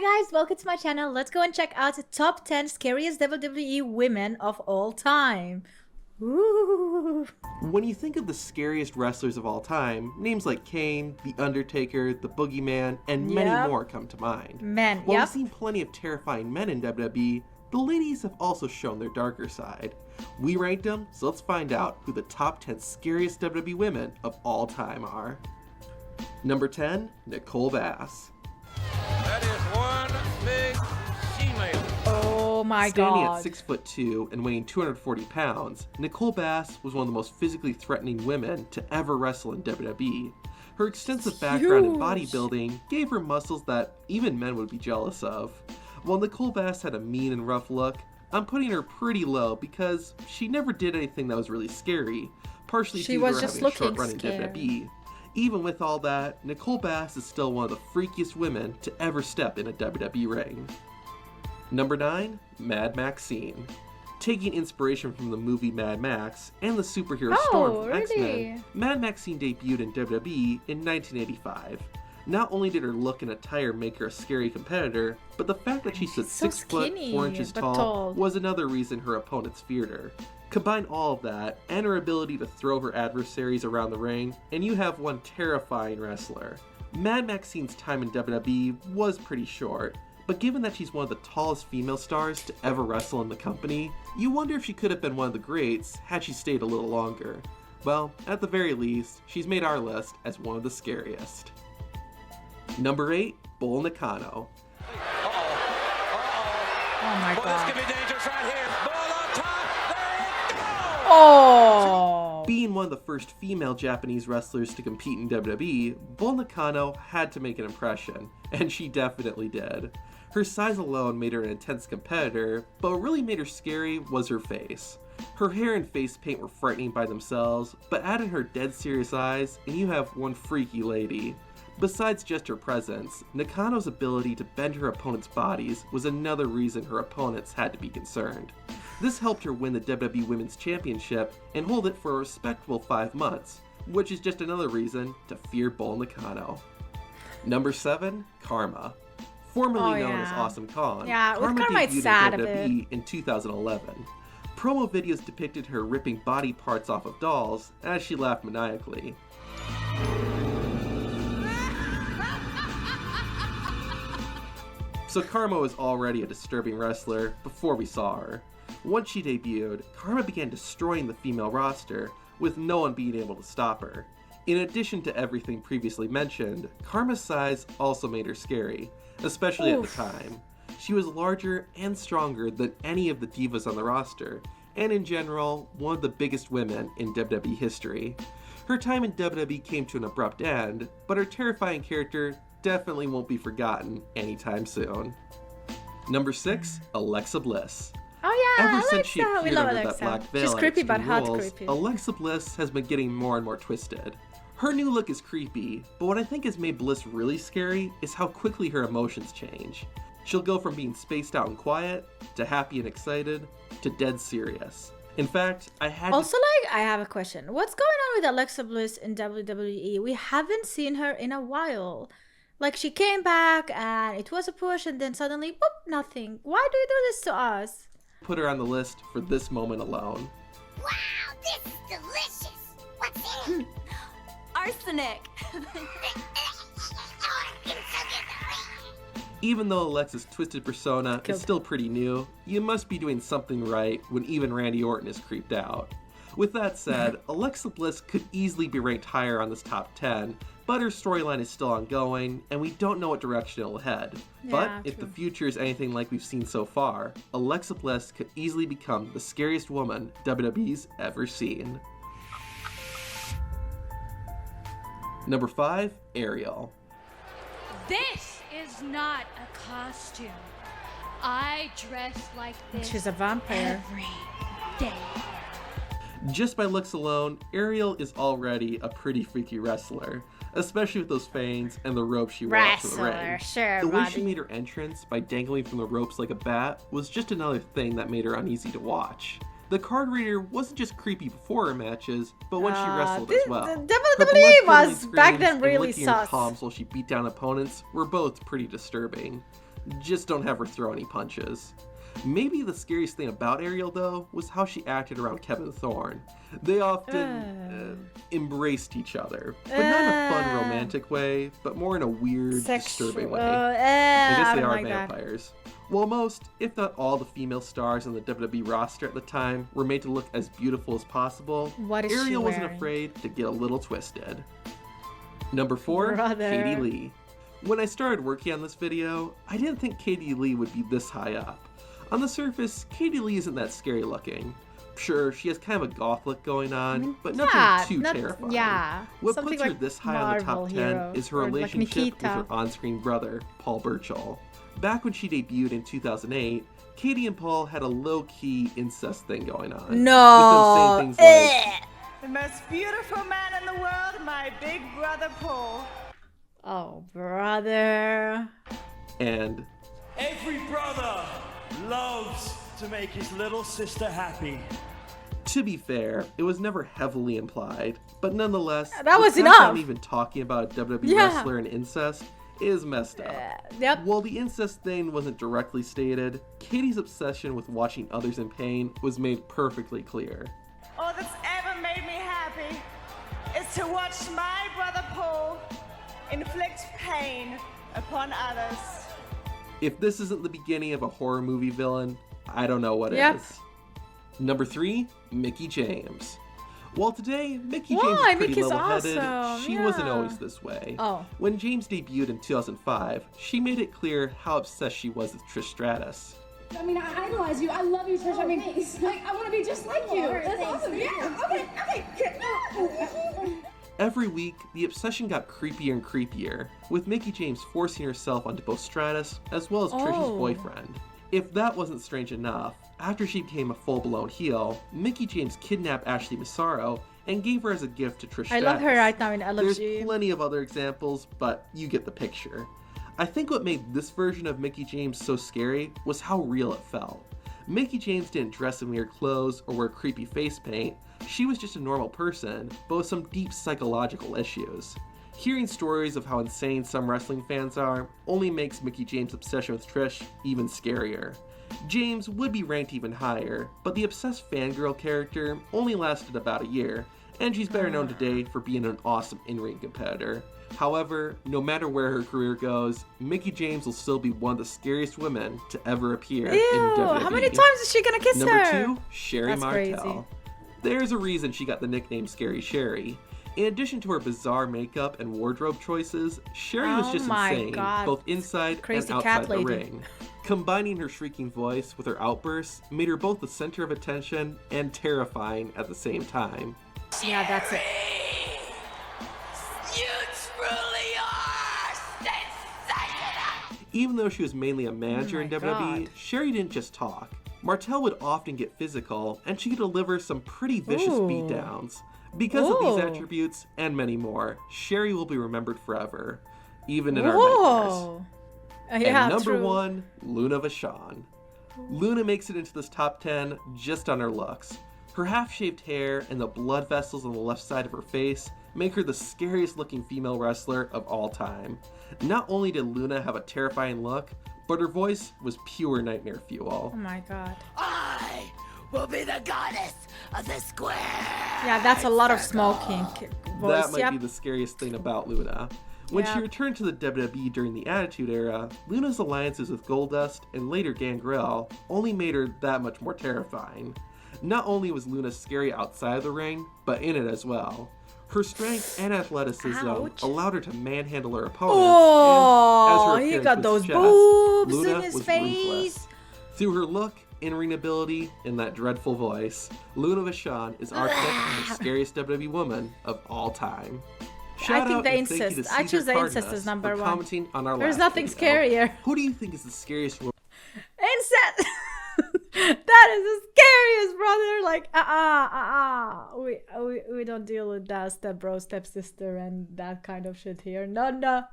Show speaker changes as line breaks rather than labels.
Hi guys, welcome to my channel. Let's go and check out the top 10 scariest WWE women of all time. Ooh.
When you think of the scariest wrestlers of all time, names like Kane, The Undertaker, The Boogeyman, and many more come to mind. While we've seen plenty of terrifying men in WWE, the ladies have also shown their darker side. We ranked them, so let's find out who the top 10 scariest WWE women of all time are. Number 10, Nicole Bass.
That is one big female.
Oh my
Standing
god.
at 6'2" and weighing 240 pounds, Nicole Bass was one of the most physically threatening women to ever wrestle in WWE. Her extensive background in bodybuilding gave her muscles that even men would be jealous of. While Nicole Bass had a mean and rough look, I'm putting her pretty low because she never did anything that was really scary, partially due to her having a short run in WWE. Even with all that, Nicole Bass is still one of the freakiest women to ever step in a WWE ring. Number 9, Mad Maxine. Taking inspiration from the movie Mad Max and the superhero Storm from X-Men, Mad Maxine debuted in WWE in 1985. Not only did her look and attire make her a scary competitor, but the fact that she stood 6 foot 4 inches tall was another reason her opponents feared her. Combine all of that and her ability to throw her adversaries around the ring, and you have one terrifying wrestler. Mad Maxine's time in WWE was pretty short, but given that she's one of the tallest female stars to ever wrestle in the company, you wonder if she could have been one of the greats had she stayed a little longer. Well, at the very least, she's made our list as one of the scariest. Number 8, Bull Nakano.
Oh my god.
This could be dangerous right here. Ball on top. There it goes.
Oh.
Being one of the first female Japanese wrestlers to compete in WWE, Bull Nakano had to make an impression, and she definitely did. Her size alone made her an intense competitor, but what really made her scary was her face. Her hair and face paint were frightening by themselves, but add in her dead serious eyes, and you have one freaky lady. Besides just her presence, Nakano's ability to bend her opponents' bodies was another reason her opponents had to be concerned. This helped her win the WWE Women's Championship and hold it for a respectable 5 months, which is just another reason to fear Bull Nakano. Number 7, Karma. Formerly known as Awesome Kong, Karma debuted in WWE in 2011. Promo videos depicted her ripping body parts off of dolls as she laughed maniacally. So Karma was already a disturbing wrestler before we saw her. Once she debuted, Karma began destroying the female roster, with no one being able to stop her. In addition to everything previously mentioned, Karma's size also made her scary, especially at the time. She was larger and stronger than any of the divas on the roster, and in general, one of the biggest women in WWE history. Her time in WWE came to an abrupt end, but her terrifying character definitely won't be forgotten anytime soon. Number 6, Alexa Bliss.
Oh yeah,
Ever since
Alexa.
she appeared under that black veil
She's creepy, but
Extreme
hot
Rules,
creepy.
Alexa Bliss has been getting more and more twisted. Her new look is creepy, but what I think has made Bliss really scary is how quickly her emotions change. She'll go from being spaced out and quiet, to happy and excited, to dead serious. In fact, I
have a question. What's going on with Alexa Bliss in WWE? We haven't seen her in a while. Like, she came back and it was a push and then suddenly, boop, nothing. Why do you do this to us?
put her on the list for this moment alone.
Wow, this is delicious. What's in it?
Arsenic.
Even though Alexa's twisted persona is still pretty new, you must be doing something right when even Randy Orton is creeped out. With that said, Alexa Bliss could easily be ranked higher on this top 10, but her storyline is still ongoing, and we don't know what direction it'll head. But if the future is anything like we've seen so far, Alexa Bliss could easily become the scariest woman WWE's ever seen. Number 5, Ariel.
This is not a costume. I dress like this.
She's a vampire.
Every day.
Just by looks alone, Ariel is already a pretty freaky wrestler, especially with those fangs and the rope she wore out to the ring.
Sure,
the way she made her entrance by dangling from the ropes like a bat was just another thing that made her uneasy to watch. The card reader wasn't just creepy before her matches, but when she wrestled as well.
WWE was back then really
sus. Her palms while she beat down opponents were both pretty disturbing. Just don't have her throw any punches. Maybe the scariest thing about Ariel, though, was how she acted around Kevin Thorne. They often embraced each other, but not in a fun romantic way, but more in a weird, disturbing way. I guess they are vampires. While most, if not all, the female stars on the WWE roster at the time were made to look as beautiful as possible, Ariel wasn't afraid to get a little twisted. Number 4, Katie Lee. When I started working on this video, I didn't think Katie Lee would be this high up. On the surface, Katie Lee isn't that scary looking. Sure, she has kind of a goth look going on, but nothing too terrifying.
Yeah,
what puts her this high on the top 10 is her relationship with her on-screen brother, Paul Burchill. Back when she debuted in 2008, Katie and Paul had a low-key incest thing going on.
No!
With them saying things like,
the most beautiful man in the world, my big brother Paul.
Oh, brother.
And
every brother loves to make his little sister happy.
To be fair, it was never heavily implied, but nonetheless,
that was
the fact
enough.
that I'm even talking about a WWE wrestler and incest is messed up.
Yep.
While the incest thing wasn't directly stated, Katie's obsession with watching others in pain was made perfectly clear.
All that's ever made me happy is to watch my brother Paul inflict pain upon others.
If this isn't the beginning of a horror movie villain, I don't know what is. Number 3, Mickie James. While today, Mickie James is pretty level-headed,
awesome.
she wasn't always this way.
Oh.
When James debuted in 2005, she made it clear how obsessed she was with Trish Stratus.
I mean, I idolize you. I love you, Trish. I mean, like, I want to be just like you. That's awesome. Yeah, okay.
Every week, the obsession got creepier and creepier, with Mickie James forcing herself onto both Stratus as well as Trish's boyfriend. If that wasn't strange enough, after she became a full-blown heel, Mickie James kidnapped Ashley Massaro and gave her as a gift to Trish Stratus.
I love her right now in I Love
There's
You.
plenty of other examples, but you get the picture. I think what made this version of Mickie James so scary was how real it felt. Mickie James didn't dress in weird clothes or wear creepy face paint. She was just a normal person, but with some deep psychological issues. Hearing stories of how insane some wrestling fans are only makes Mickie James' obsession with Trish even scarier. James would be ranked even higher, but the obsessed fangirl character only lasted about a year, and she's better known today for being an awesome in-ring competitor. However, no matter where her career goes, Mickie James will still be one of the scariest women to ever appear in WWE.
How many times is she gonna kiss her?
Number 2, Sherri
That's
Martel.
crazy.
There's a reason she got the nickname Scary Sherri. In addition to her bizarre makeup and wardrobe choices, Sherri was just insane, both inside
Crazy
and
cat
outside the
lady.
ring. Combining her shrieking voice with her outbursts made her both the center of attention and terrifying at the same time.
Yeah, that's it.
You truly are sensational!
Even though she was mainly a manager in WWE,
God.
Sherri didn't just talk. Martel would often get physical, and she could deliver some pretty vicious beatdowns. Because of these attributes, and many more, Sherri will be remembered forever, even in our nightmares. And number 1, Luna Vachon. Luna makes it into this top 10 just on her looks. Her half-shaved hair and the blood vessels on the left side of her face make her the scariest looking female wrestler of all time. Not only did Luna have a terrifying look, but her voice was pure nightmare fuel.
Oh my god.
I will be the goddess of the square!
Yeah, that's a lot of smoking voice.
That might be the scariest thing about Luna. When she returned to the WWE during the Attitude Era, Luna's alliances with Goldust and later Gangrel only made her that much more terrifying. Not only was Luna scary outside of the ring, but in it as well. Her strength and athleticism allowed her to manhandle her opponents.
Oh,
and as her
he got
appearance
those
suggests,
boobs
Luna
in his
was
face.
ruthless. Through her look, in-ring ability, and that dreadful voice, Luna Vachon is our pick for the scariest WWE woman of all time.
I think the incest. I choose the incest as number 1.
Commenting on our
There's
last
nothing
video.
scarier.
Who do you think is the scariest woman?
Incest! That is the scariest, brother. Like, we don't deal with that step bro, step sister, and that kind of shit here. No.